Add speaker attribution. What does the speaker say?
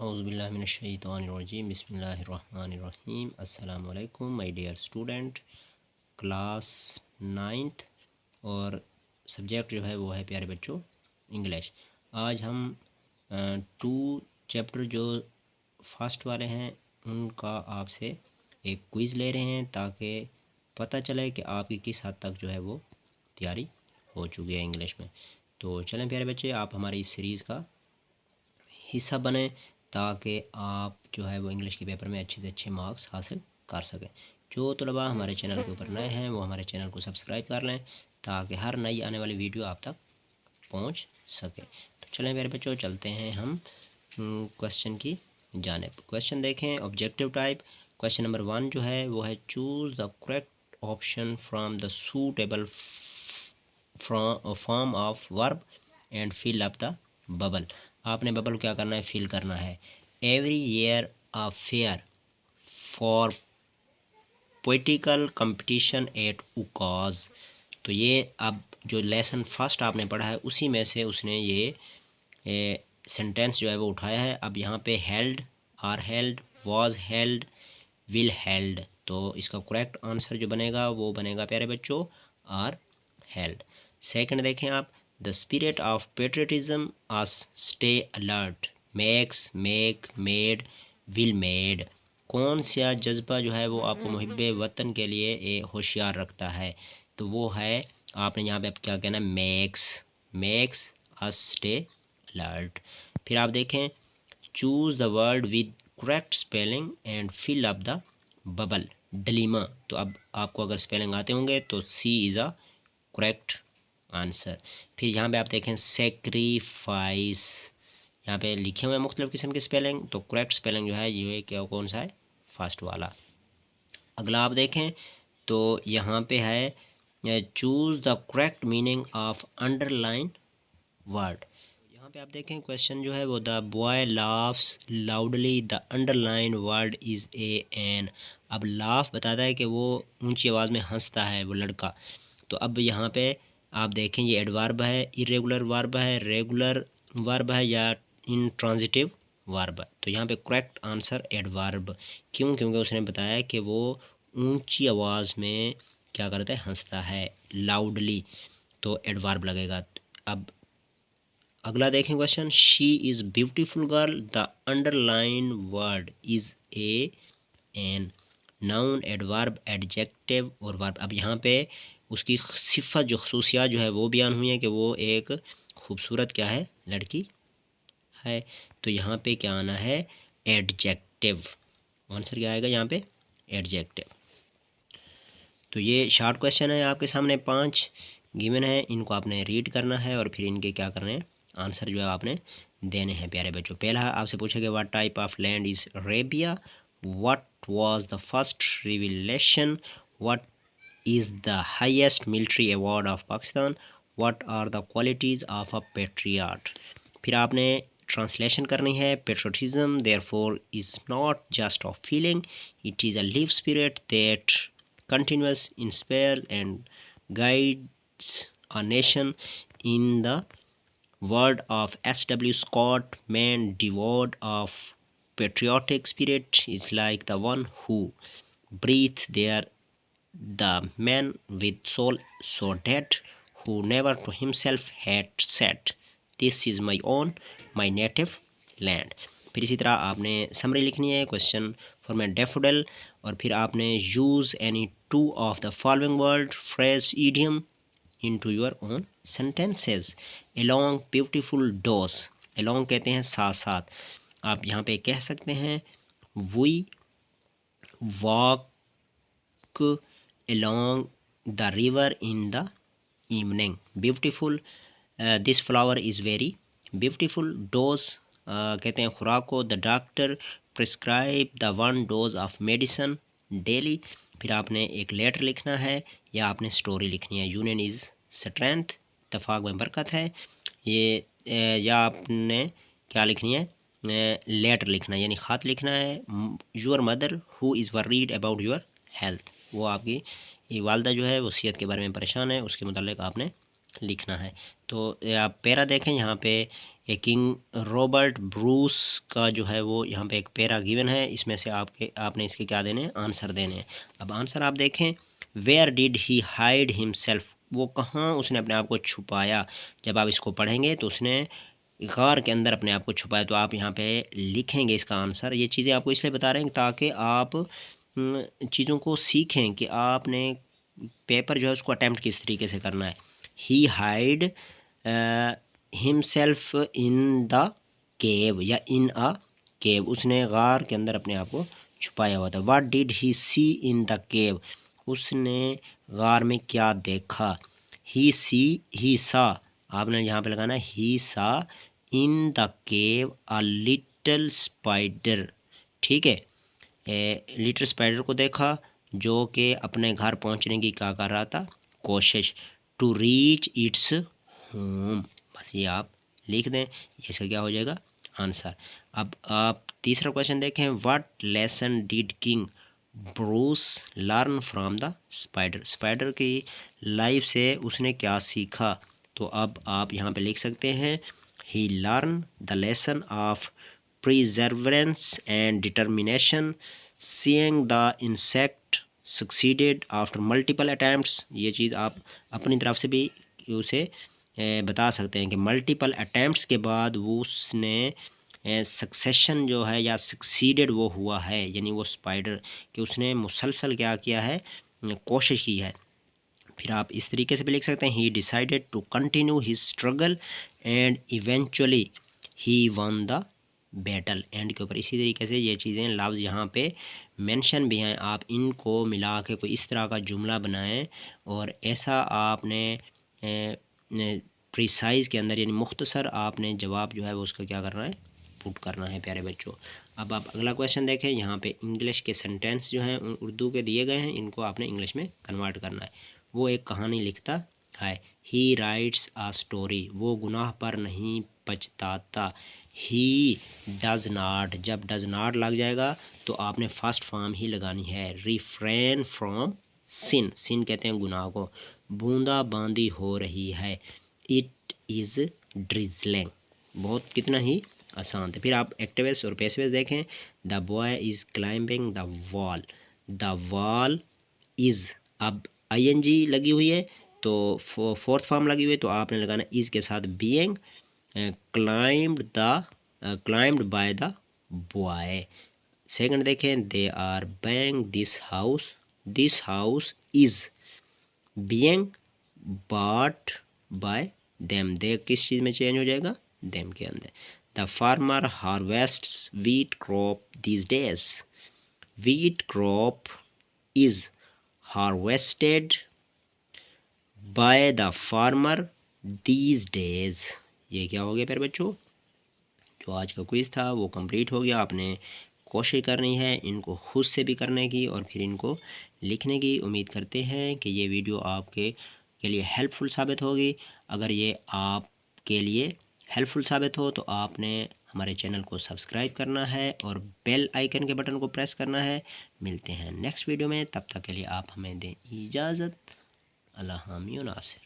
Speaker 1: औज़ुबिल्लाहिमिनश्शैतानिर्रजीम बिस्मिल्लाहिर्रहमानिर्रहीम। अस्सलाम वालेकुम my dear student, class 9th और सब्जेक्ट जो है वो है प्यारे बच्चों इंग्लिश। आज हम 2 चैप्टर जो फर्स्ट वाले हैं उनका आपसे एक क्विज़ ले रहे हैं ताकि पता चले कि आपकी किस हद तक जो है वो तैयारी हो चुकी है इंग्लिश में। तो चलें प्यारे बच्चे, आप हमारी इस सीरीज़ का हिस्सा बने ताकि आप जो है वो इंग्लिश के पेपर में अच्छे से अच्छे मार्क्स हासिल कर सकें। जो तलबा हमारे चैनल के ऊपर नए हैं वो हमारे चैनल को सब्सक्राइब कर लें ताकि हर नई आने वाली वीडियो आप तक पहुंच सके। तो चलें मेरे बच्चों, चलते हैं हम क्वेश्चन की जानिब। क्वेश्चन देखें, ऑब्जेक्टिव टाइप। क्वेश्चन नंबर 1 जो है वो है choose the correct option from the suitable form of verb and fill up the bubble. आपने बबल क्या करना है, फिल करना है। Every year a fair for poetical competition at Ukaz. तो ये अब जो लेसन फर्स्ट आपने पढ़ा है उसी में से उसने ये सेंटेंस जो है वो उठाया है। अब यहाँ पे held, are held, was held, will held. तो इसका करेक्ट आंसर जो बनेगा वो बनेगा प्यारे बच्चों आर हेल्ड। सेकंड देखें आप, the spirit of patriotism us stay alert, makes, make, made, will made. कौन सा जज्बा जो है वो आपको मुहिब्बे वतन के लिए होशियार रखता है? तो वो है, आपने यहाँ पे अब क्या कहना है, makes, makes us stay alert. फिर आप देखें, choose the word with correct spelling and fill up the bubble, dilemma. तो अब आपको अगर स्पेलिंग आते होंगे तो C is a correct answer. फिर यहाँ पे आप देखें सेक्रीफाइस, यहाँ पे लिखे हुए हैं मुख्तलिफ किस्म के स्पेलिंग, तो करेक्ट स्पेलिंग जो है ये क्या कौन सा है, फर्स्ट वाला। अगला आप देखें तो यहाँ पे है choose the correct meaning of underline word. यहाँ पे आप देखें क्वेश्चन जो है वो the boy laughs loudly the underline word is a an. अब लाफ बताता है कि वो ऊंची आवाज़ में हंसता है वो लड़का। तो अब यहाँ पे आप देखें ये एडवर्ब है, इरेगुलर वर्ब है, रेगुलर वर्ब है या इंट्रांजिटिव वर्ब। तो यहाँ पे करेक्ट आंसर एडवर्ब। क्यों? क्योंकि उसने बताया कि वो ऊंची आवाज़ में क्या करता है, हंसता है, लाउडली। तो एडवर्ब लगेगा। अब अगला देखें question, she is beautiful girl the underline word is a an. Noun, adverb, adjective और वर्ब। अब यहाँ पे उसकी सिफ़त जो खसूसियात जो है वो बयान हुई है कि वो एक खूबसूरत क्या है, लड़की है। तो यहाँ पे क्या आना है, एडजेक्टिव। आंसर क्या आएगा यहाँ पे, एडजेक्टिव। तो ये शॉर्ट क्वेश्चन है आपके सामने, 5 गिवन है, इनको आपने रीड करना है और फिर इनके क्या करने हैं, आंसर जो है आपने देने हैं प्यारे बच्चों। पहला आपसे पूछेगा what type of land is Arabia, what was the first revelation, what is the highest military award of Pakistan, what are the qualities of a patriot. फिर आपने ट्रांसलेशन करनी है, patriotism therefore is not just of feeling, it is a live spirit that continuous, inspires and guides a nation. In the word of S.W. Scott, man devoid of patriotic spirit is like the one who breathes there, the man with soul so dead, who never to himself had said, this is my own, my native land. फिर इसी तरह आपने summary लिखनी है, question for मैं daffodil. और फिर आपने use any two of the following word phrase idiom into your own sentences. Along beautiful dose, along कहते हैं साथ साथ। आप यहाँ पे कह सकते हैं we walk along the river in the evening, beautiful, this flower is very beautiful, dose कहते हैं खुराक को, the doctor prescribe the 1 dose of medicine daily. फिर आपने एक लेटर लिखना है या आपने स्टोरी लिखनी है, यूनियन इज़ स्ट्रेंथ, इत्तेफाक में बरकत है। ये या आपने क्या लिखनी है, लेटर लिखना है यानी ख़त लिखना है। Your mother who is worried about your health, वो आपकी ये वालदा जो है वो सेहत के बारे में परेशान है, उसके मुतालिक आपने लिखना है। तो आप पैरा देखें, यहाँ पे ये किंग रॉबर्ट ब्रूस का जो है वो यहाँ पे एक पैरा गिवन है, इसमें से आपने इसके क्या देने हैं, आंसर देने हैं। अब आंसर आप देखें, where did he hide himself, वो कहाँ उसने अपने आप को छुपाया। जब आप इसको पढ़ेंगे तो उसने गार के अंदर अपने आप को छुपाया, तो आप यहाँ पे लिखेंगे इसका आंसर। ये चीज़ें आपको इसलिए बता रहे हैं ताकि आप चीज़ों को सीखें कि आपने पेपर जो है उसको अटैम्प्ट किस तरीके से करना है। He hide himself in the cave या इन अ केव, उसने गार के अंदर अपने आप को छुपाया हुआ था। What did he see in the cave, उसने गार में क्या देखा। ही सा, आपने यहाँ पे लगाना है ही सा इन the cave a little spider, ठीक है। लिटिल स्पाइडर को देखा जो कि अपने घर पहुंचने की क्या कर रहा था, कोशिश। टू रीच इट्स होम, बस ये आप लिख दें, इसका क्या हो जाएगा, आंसर। अब आप तीसरा क्वेश्चन देखें, what lesson did king Bruce learn from the spider, spider की लाइफ से उसने क्या सीखा। तो अब आप यहाँ पे लिख सकते हैं, he learn the lesson of perseverance and determination, seeing the insect succeeded after multiple attempts। ये चीज़ आप अपनी तरफ से भी उसे बता सकते हैं कि मल्टीपल अटैम्प्ट्स के बाद वो उसने सक्सेशन जो है या सक्सीडेड वो हुआ है, यानी वो स्पाइडर कि उसने मुसलसल क्या किया है, कोशिश की है। फिर आप इस तरीके से भी लिख सकते हैं, he decided to continue his struggle and eventually he won the battle. End के ऊपर इसी तरीके से ये चीज़ें लफ्ज़ यहाँ पे मेंशन भी हैं, आप इनको मिला के कोई इस तरह का जुमला बनाएं और ऐसा आपने प्रिसाइज़ के अंदर यानी मुख्तसर आपने जवाब जो है वो उसका क्या करना है, पुट करना है प्यारे बच्चों। अब आप अगला क्वेश्चन देखें, यहाँ पे इंग्लिश के सेंटेंस जो हैं उर्दू के दिए गए हैं, इनको आपने इंग्लिश में कन्वर्ट करना है। वो एक कहानी लिखता है, ही राइट्स आ स्टोरी, वो गुनाह पर नहीं पछताता। ही डज नाट, जब डज नाट लग जाएगा तो आपने फर्स्ट फॉर्म ही लगानी है। रिफ्रेन फ्रॉम सिन, सिन कहते हैं गुनाह को। बूंदा बांदी हो रही है, इट इज़ ड्रिजलिंग, बहुत कितना ही आसान थे। फिर आप एक्टिवेस और पैसिवेस देखें, the boy is climbing the wall, the wall is, अब ING लगी हुई है तो फोर्थ फॉर्म लगी हुई है तो आपने लगाना इज़ के साथ being climbed by the boy. Second देखें, they are buying this house is being bought by them, they किस चीज़ में चेंज हो जाएगा, देम के अंदर। The farmer harvests wheat crop these days, wheat crop is harvested by the farmer these days. ये क्या हो गया प्यारे बच्चों, जो आज का क्विज़ था वो कंप्लीट हो गया। आपने कोशिश करनी है इनको खुद से भी करने की और फिर इनको लिखने की। उम्मीद करते हैं कि ये वीडियो आपके लिए हेल्पफुल साबित होगी। अगर ये आपके लिए हेल्पफुल साबित हो तो आपने हमारे चैनल को सब्सक्राइब करना है और बेल आइकन के बटन को प्रेस करना है। मिलते हैं नेक्स्ट वीडियो में, तब तक के लिए आप हमें दें इजाज़त। अल्लाह हामी नासिर।